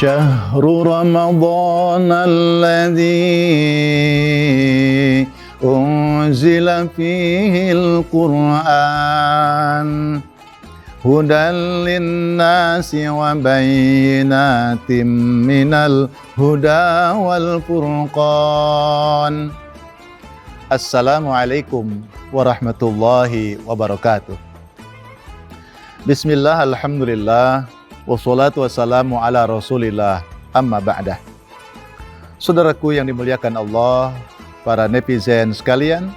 شهر رمضان الذي أنزل فيه القرآن هدى للناس وبينات من الهدى والفرقان. Assalamualaikum warahmatullahi wabarakatuh. Bismillah, alhamdulillah, wassalatu wassalamu ala rasulillah, amma ba'dah. Saudaraku yang dimuliakan Allah, para netizen sekalian,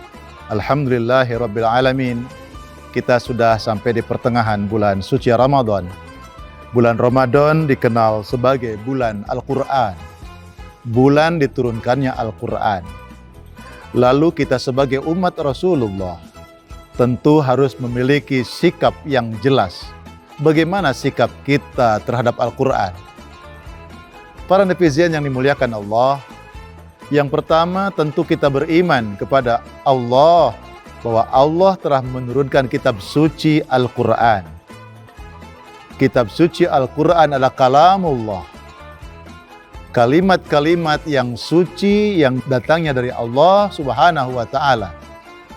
alhamdulillahi rabbil alamin, kita sudah sampai di pertengahan bulan suci Ramadan. Bulan Ramadan dikenal sebagai bulan Al-Quran, bulan diturunkannya Al-Quran. Lalu kita sebagai umat Rasulullah tentu harus memiliki sikap yang jelas. Bagaimana sikap kita terhadap Al-Quran? Para netizen yang dimuliakan Allah, yang pertama tentu kita beriman kepada Allah, bahwa Allah telah menurunkan kitab suci Al-Quran. Kitab suci Al-Quran adalah kalamullah, kalimat-kalimat yang suci yang datangnya dari Allah Subhanahu wa Ta'ala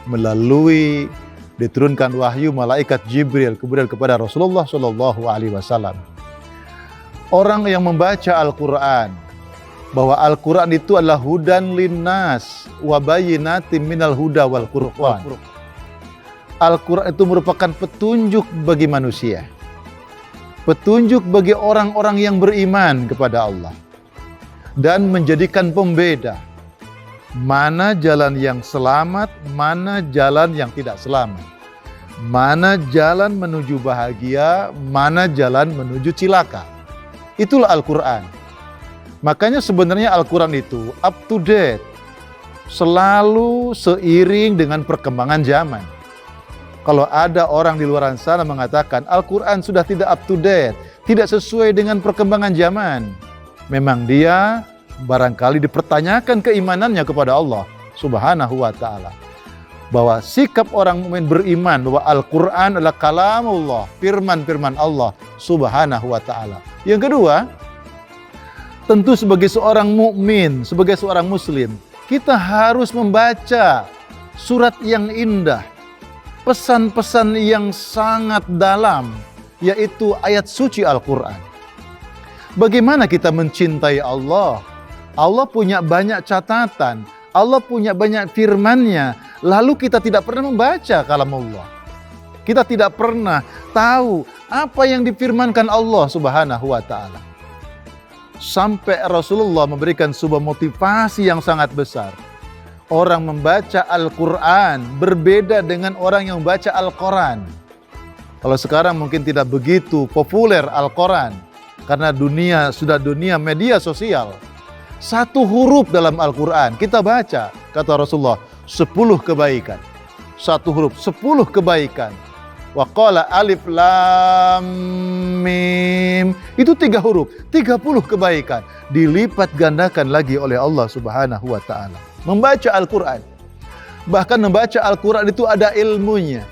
melalui diturunkan wahyu malaikat Jibril kemudian kepada Rasulullah Shallallahu Alaihi Wasallam. Orang yang membaca Al-Quran, bahwa Al-Quran itu adalah hudan linnas wa bayyinatin minal huda wal furqan. Al-Quran itu merupakan petunjuk bagi manusia, petunjuk bagi orang-orang yang beriman kepada Allah, dan menjadikan pembeda mana jalan yang selamat, mana jalan yang tidak selamat, mana jalan menuju bahagia, mana jalan menuju cilaka. Itulah Al-Quran. Makanya sebenarnya Al-Quran itu up to date, selalu seiring dengan perkembangan zaman. Kalau ada orang di luar sana mengatakan Al-Quran sudah tidak up to date, tidak sesuai dengan perkembangan zaman, memang dia barangkali dipertanyakan keimanannya kepada Allah Subhanahu wa Ta'ala. Bahwa sikap orang mukmin beriman bahwa Al-Quran adalah kalamullah, firman-firman Allah Subhanahu wa Ta'ala. Yang kedua, tentu sebagai seorang mukmin, sebagai seorang muslim, kita harus membaca surat yang indah, pesan-pesan yang sangat dalam, yaitu ayat suci Al-Quran. Bagaimana kita mencintai Allah? Allah punya banyak catatan, Allah punya banyak firman-Nya, lalu kita tidak pernah membaca kalam Allah. Kita tidak pernah tahu apa yang difirmankan Allah Subhanahu wa Ta'ala. Sampai Rasulullah memberikan sebuah motivasi yang sangat besar. Orang membaca Al-Quran berbeda dengan orang yang membaca Al-Quran. Kalau sekarang mungkin tidak begitu populer Al-Quran, karena sudah dunia media sosial. Satu huruf dalam Al-Quran kita baca, kata Rasulullah, 10 kebaikan. Satu huruf, 10 kebaikan. Wa qala alif lam mim. Itu 3 huruf, 30 kebaikan. Dilipat gandakan lagi oleh Allah Subhanahu wa Ta'ala. Membaca Al-Quran. Bahkan membaca Al-Quran itu ada ilmunya.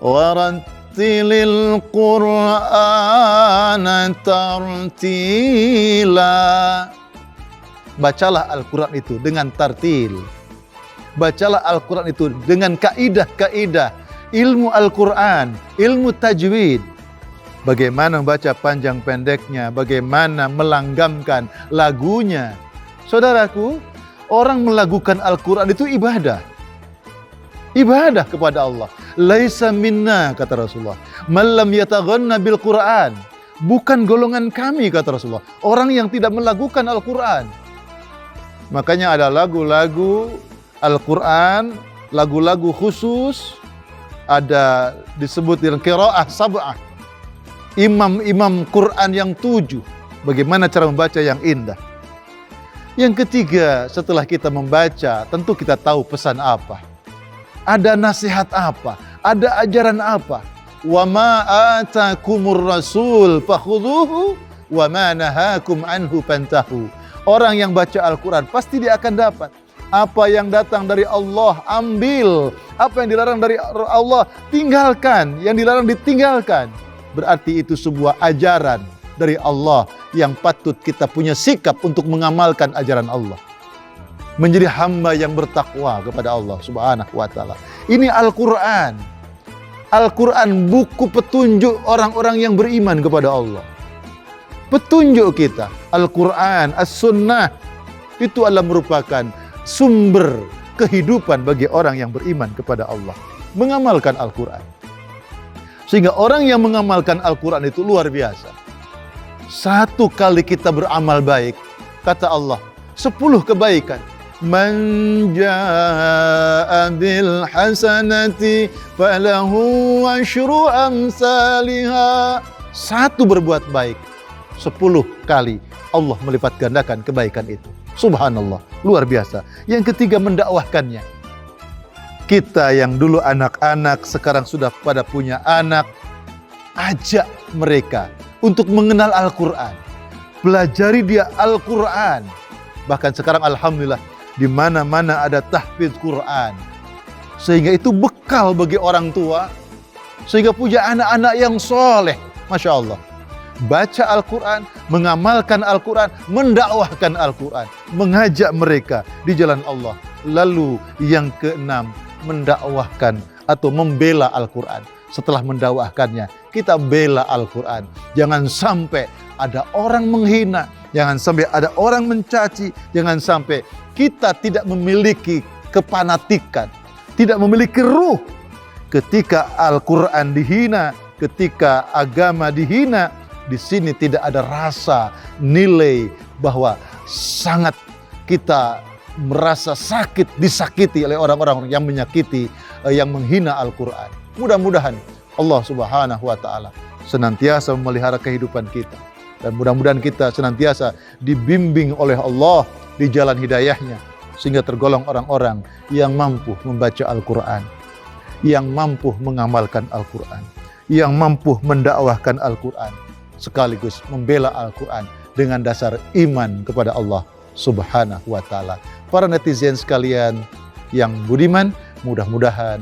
Warattilil Qur'ana tartila. Bacalah Al-Quran itu dengan tartil. Bacalah Al-Quran itu dengan kaidah-kaidah ilmu Al-Quran, ilmu tajwid. Bagaimana membaca panjang pendeknya, bagaimana melanggamkan lagunya. Saudaraku, orang melagukan Al-Quran itu ibadah. Ibadah kepada Allah. Laisa minna, kata Rasulullah, man lam yataghanna bil Quran. Bukan golongan kami, kata Rasulullah, orang yang tidak melagukan Al-Quran. Makanya ada lagu-lagu Al-Quran, lagu-lagu khusus, ada disebut dengan qiraah sab'ah, imam-imam Quran yang 7. Bagaimana cara membaca yang indah. Yang ketiga, setelah kita membaca, tentu kita tahu pesan apa, ada nasihat apa, ada ajaran apa. Wa ma atakumur rasul fakhudhuhu wa ma nahakum anhu fantahu. Orang yang baca Al-Quran pasti dia akan dapat apa yang datang dari Allah, ambil. Apa yang dilarang dari Allah, tinggalkan. Yang dilarang ditinggalkan. Berarti itu sebuah ajaran dari Allah yang patut kita punya sikap untuk mengamalkan ajaran Allah. Menjadi hamba yang bertakwa kepada Allah Subhanahu wa taala. Ini Al-Qur'an. Al-Quran buku petunjuk orang-orang yang beriman kepada Allah. Petunjuk kita, Al-Quran, As-Sunnah, itu adalah merupakan sumber kehidupan bagi orang yang beriman kepada Allah. Mengamalkan Al-Quran. Sehingga orang yang mengamalkan Al-Quran itu luar biasa. Satu kali kita beramal baik, kata Allah, 10 kebaikan. Man jaa'a bil hasanati falahu asyru amsalha. Satu berbuat baik, 10 kali Allah melipat gandakan kebaikan itu. Subhanallah, luar biasa. Yang ketiga, mendakwahkannya. Kita yang dulu anak-anak sekarang sudah pada punya anak, ajak mereka untuk mengenal Al-Quran. Pelajari dia Al-Quran. Bahkan sekarang alhamdulillah di mana-mana ada tahfidz Quran. Sehingga itu bekal bagi orang tua. Sehingga punya anak-anak yang soleh. Masya Allah. Baca Al-Quran, mengamalkan Al-Quran, mendakwahkan Al-Quran. Mengajak mereka di jalan Allah. Lalu yang keenam, mendakwahkan atau membela Al-Quran. Setelah mendakwahkannya, kita bela Al-Quran. Jangan sampai ada orang menghina. Jangan sampai ada orang mencaci. Jangan sampai kita tidak memiliki kepanatikan, tidak memiliki ruh. Ketika Al-Quran dihina, ketika agama dihina, di sini tidak ada rasa nilai bahwa sangat kita merasa sakit, disakiti oleh orang-orang yang menyakiti, yang menghina Al-Quran. Mudah-mudahan Allah Subhanahu wa taala senantiasa memelihara kehidupan kita. Dan mudah-mudahan kita senantiasa dibimbing oleh Allah di jalan hidayahnya, sehingga tergolong orang-orang yang mampu membaca Al-Quran, yang mampu mengamalkan Al-Quran, yang mampu mendakwahkan Al-Quran, sekaligus membela Al-Quran dengan dasar iman kepada Allah Subhanahu wa taala. Para netizen sekalian yang budiman, mudah-mudahan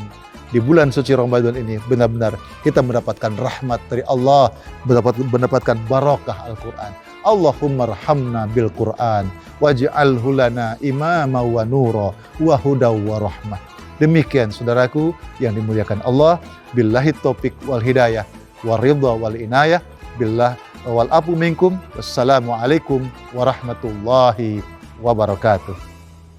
di bulan suci Ramadan ini benar-benar kita mendapatkan rahmat dari Allah, mendapatkan barakah Al-Quran. Allahumma arhamna bil Quran waj'alhu lana imama wa nura wa hudaw wa rahmah. Demikian saudaraku yang dimuliakan Allah, billahi taufiq wal hidayah wa ridha wal inayah, billah wal afu minkum. Wassalamualaikum warahmatullahi wabarakatuh.